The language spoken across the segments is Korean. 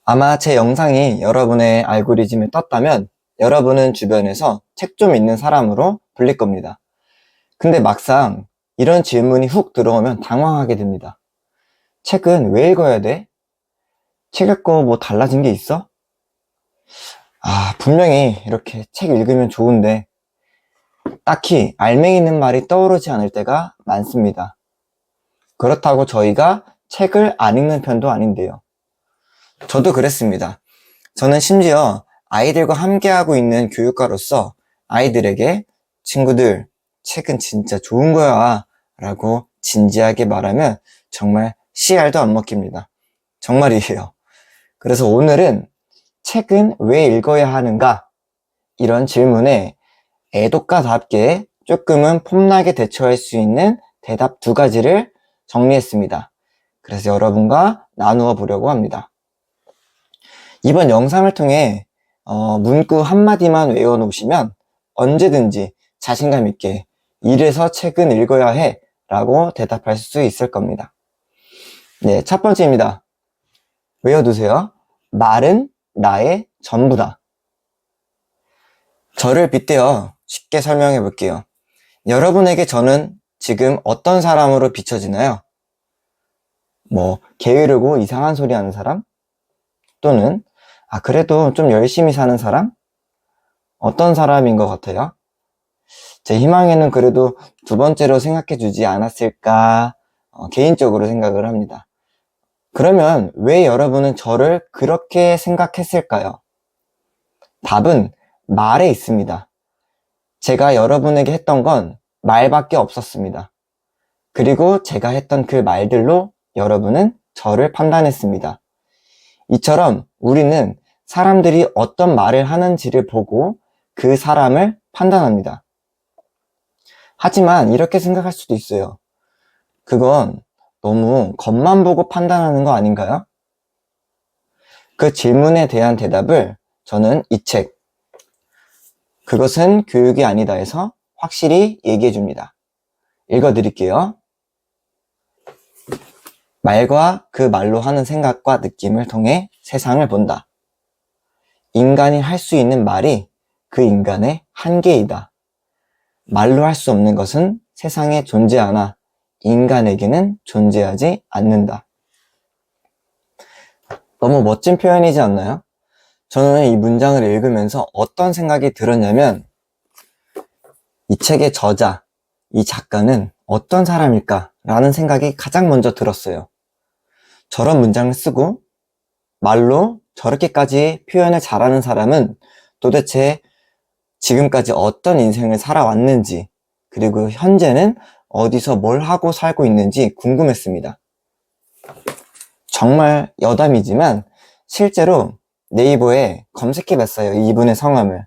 아마 제 영상이 여러분의 알고리즘에 떴다면 여러분은 주변에서 책 좀 읽는 사람으로 불릴 겁니다. 근데 막상 이런 질문이 훅 들어오면 당황하게 됩니다. 책은 왜 읽어야 돼? 책 읽고 뭐 달라진 게 있어? 분명히 이렇게 책 읽으면 좋은데 딱히 알맹이 있는 말이 떠오르지 않을 때가 많습니다. 그렇다고 저희가 책을 안 읽는 편도 아닌데요. 저도 그랬습니다. 저는 심지어 아이들과 함께하고 있는 교육가로서 아이들에게 친구들, 책은 진짜 좋은 거야 라고 진지하게 말하면 정말 씨알도 안 먹힙니다. 정말이에요. 그래서 오늘은 책은 왜 읽어야 하는가? 이런 질문에 애독가답게 조금은 폼나게 대처할 수 있는 대답 2가지를 정리했습니다. 그래서 여러분과 나누어 보려고 합니다. 이번 영상을 통해 문구 한마디만 외워놓으시면 언제든지 자신감 있게 이래서 책은 읽어야 해 라고 대답할 수 있을 겁니다. 네, 첫 번째입니다. 외워두세요. 말은 나의 전부다. 저를 빗대어 쉽게 설명해 볼게요. 여러분에게 저는 지금 어떤 사람으로 비춰지나요? 게으르고 이상한 소리 하는 사람? 또는 그래도 좀 열심히 사는 사람? 어떤 사람인 것 같아요? 제 희망에는 그래도 2번째로 생각해 주지 않았을까 개인적으로 생각을 합니다. 그러면 왜 여러분은 저를 그렇게 생각했을까요? 답은 말에 있습니다. 제가 여러분에게 했던 건 말밖에 없었습니다. 그리고 제가 했던 그 말들로 여러분은 저를 판단했습니다. 이처럼 우리는 사람들이 어떤 말을 하는지를 보고 그 사람을 판단합니다. 하지만 이렇게 생각할 수도 있어요. 그건 너무 겉만 보고 판단하는 거 아닌가요? 그 질문에 대한 대답을 저는 이 책, 그것은 교육이 아니다에서 확실히 얘기해 줍니다. 읽어드릴게요. 말과 그 말로 하는 생각과 느낌을 통해 세상을 본다. 인간이 할 수 있는 말이 그 인간의 한계이다. 말로 할 수 없는 것은 세상에 존재하나 인간에게는 존재하지 않는다. 너무 멋진 표현이지 않나요? 저는 이 문장을 읽으면서 어떤 생각이 들었냐면 이 책의 저자, 이 작가는 어떤 사람일까? 라는 생각이 가장 먼저 들었어요. 저런 문장을 쓰고 말로 저렇게까지 표현을 잘하는 사람은 도대체 지금까지 어떤 인생을 살아왔는지, 그리고 현재는 어디서 뭘 하고 살고 있는지 궁금했습니다. 정말 여담이지만 실제로 네이버에 검색해봤어요. 이분의 성함을.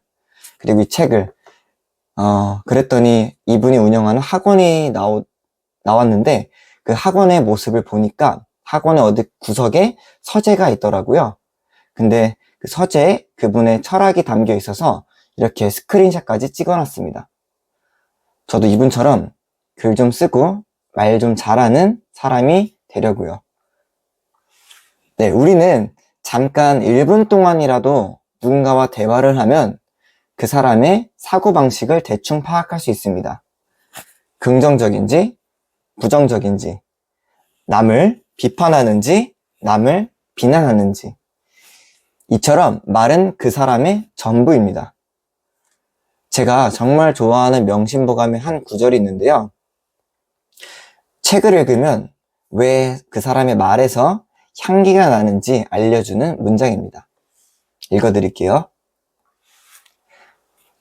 그리고 이 책을. 그랬더니 이분이 운영하는 학원이 나왔는데 그 학원의 모습을 보니까 학원의 어디 구석에 서재가 있더라고요. 근데 그 서재에 그분의 철학이 담겨 있어서 이렇게 스크린샷까지 찍어놨습니다. 저도 이분처럼 글 좀 쓰고 말 좀 잘하는 사람이 되려고요. 네, 우리는 잠깐 1분 동안이라도 누군가와 대화를 하면 그 사람의 사고방식을 대충 파악할 수 있습니다. 긍정적인지 부정적인지, 남을 비판하는지 남을 비난하는지. 이처럼 말은 그 사람의 전부입니다. 제가 정말 좋아하는 명심보감의 한 구절이 있는데요. 책을 읽으면 왜 그 사람의 말에서 향기가 나는지 알려주는 문장입니다. 읽어드릴게요.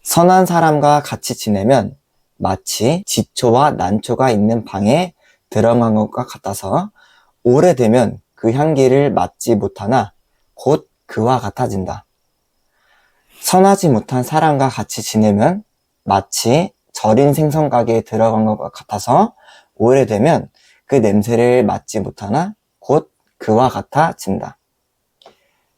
선한 사람과 같이 지내면 마치 지초와 난초가 있는 방에 들어간 것과 같아서 오래되면 그 향기를 맡지 못하나 곧 그와 같아진다. 선하지 못한 사람과 같이 지내면 마치 절인 생선 가게에 들어간 것과 같아서 오래되면 그 냄새를 맡지 못하나 곧 그와 같아진다.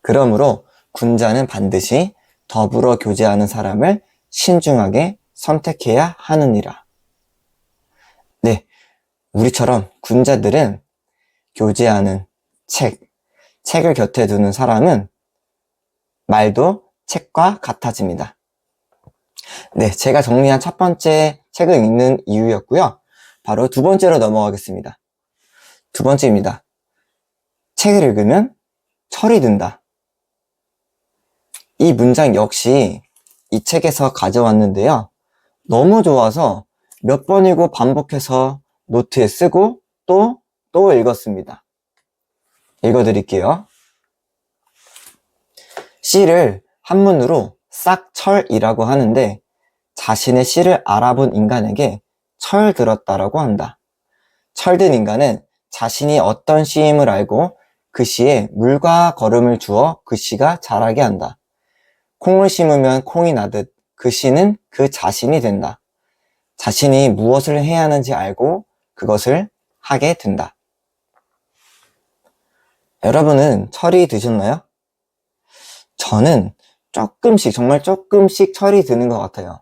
그러므로 군자는 반드시 더불어 교제하는 사람을 신중하게 선택해야 하느니라. 네, 우리처럼 군자들은 교제하는 책, 책을 곁에 두는 사람은 말도 책과 같아집니다. 네, 제가 정리한 첫 번째 책을 읽는 이유였고요. 바로 두 번째로 넘어가겠습니다. 두 번째입니다. 책을 읽으면 철이 든다. 이 문장 역시 이 책에서 가져왔는데요. 너무 좋아서 몇 번이고 반복해서 노트에 쓰고 또 읽었습니다. 읽어드릴게요. 씨를 한문으로 싹철이라고 하는데 자신의 씨를 알아본 인간에게 철들었다라고 한다. 철든 인간은 자신이 어떤 씨임을 알고 그 씨에 물과 거름을 주어 그 씨가 자라게 한다. 콩을 심으면 콩이 나듯 그 씨는 그 자신이 된다. 자신이 무엇을 해야 하는지 알고 그것을 하게 된다. 여러분은 철이 드셨나요? 저는 조금씩, 정말 조금씩 철이 드는 것 같아요.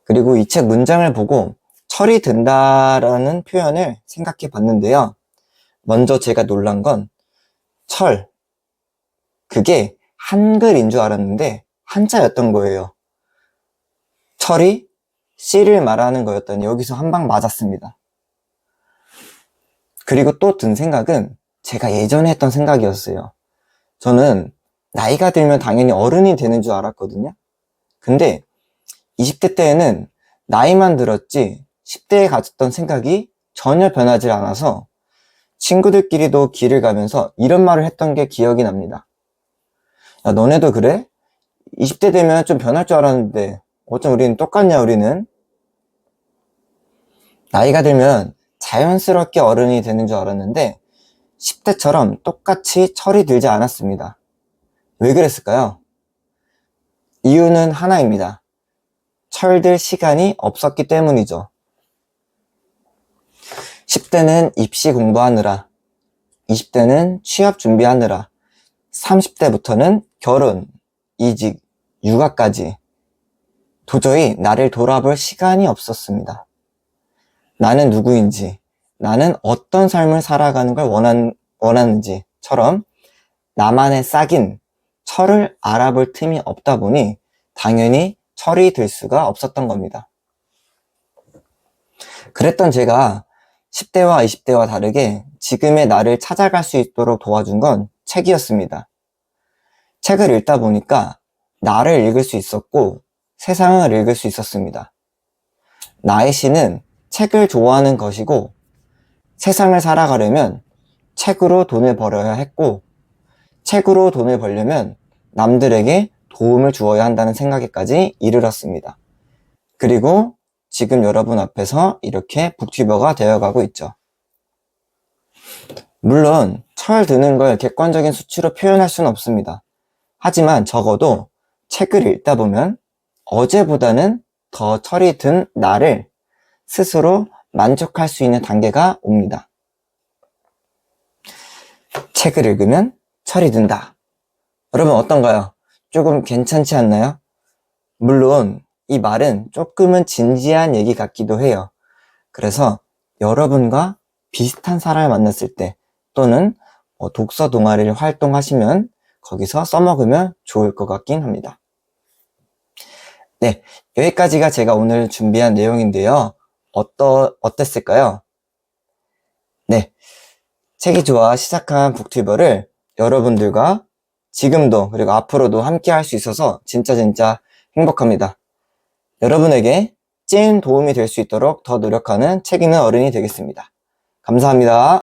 그리고 이 책 문장을 보고 철이 든다라는 표현을 생각해 봤는데요. 먼저 제가 놀란 건 철, 그게 한글인 줄 알았는데 한자였던 거예요. 철이 씨를 말하는 거였더니 여기서 한 방 맞았습니다. 그리고 또 든 생각은 제가 예전에 했던 생각이었어요. 저는 나이가 들면 당연히 어른이 되는 줄 알았거든요. 근데 20대 때에는 나이만 들었지 10대에 가졌던 생각이 전혀 변하지 않아서 친구들끼리도 길을 가면서 이런 말을 했던 게 기억이 납니다. 야, 너네도 그래? 20대 되면 좀 변할 줄 알았는데 어쩜 우리는 똑같냐 우리는? 나이가 들면 자연스럽게 어른이 되는 줄 알았는데 10대처럼 똑같이 철이 들지 않았습니다. 왜 그랬을까요? 이유는 하나입니다. 철들 시간이 없었기 때문이죠. 10대는 입시 공부하느라, 20대는 취업 준비하느라, 30대부터는 결혼, 이직, 육아까지 도저히 나를 돌아볼 시간이 없었습니다. 나는 누구인지, 나는 어떤 삶을 살아가는 걸 원하는지처럼 나만의 싹인 철을 알아볼 틈이 없다 보니 당연히 철이 들 수가 없었던 겁니다. 그랬던 제가 10대와 20대와 다르게 지금의 나를 찾아갈 수 있도록 도와준 건 책이었습니다. 책을 읽다 보니까 나를 읽을 수 있었고 세상을 읽을 수 있었습니다. 나의 시는 책을 좋아하는 것이고 세상을 살아가려면 책으로 돈을 벌어야 했고 책으로 돈을 벌려면 남들에게 도움을 주어야 한다는 생각에까지 이르렀습니다. 그리고 지금 여러분 앞에서 이렇게 북튜버가 되어가고 있죠. 물론 철 드는 걸 객관적인 수치로 표현할 수는 없습니다. 하지만 적어도 책을 읽다 보면 어제보다는 더 철이 든 나를 스스로 만족할 수 있는 단계가 옵니다. 책을 읽으면 철이 든다. 여러분 어떤가요? 조금 괜찮지 않나요? 물론 이 말은 조금은 진지한 얘기 같기도 해요. 그래서 여러분과 비슷한 사람을 만났을 때 또는 독서 동아리를 활동하시면 거기서 써먹으면 좋을 것 같긴 합니다. 네, 여기까지가 제가 오늘 준비한 내용인데요. 어땠을까요? 네, 책이 좋아 시작한 북튜버를 여러분들과 지금도 그리고 앞으로도 함께 할 수 있어서 진짜 행복합니다. 여러분에게 찐 도움이 될 수 있도록 더 노력하는 책 읽는 어른이 되겠습니다. 감사합니다.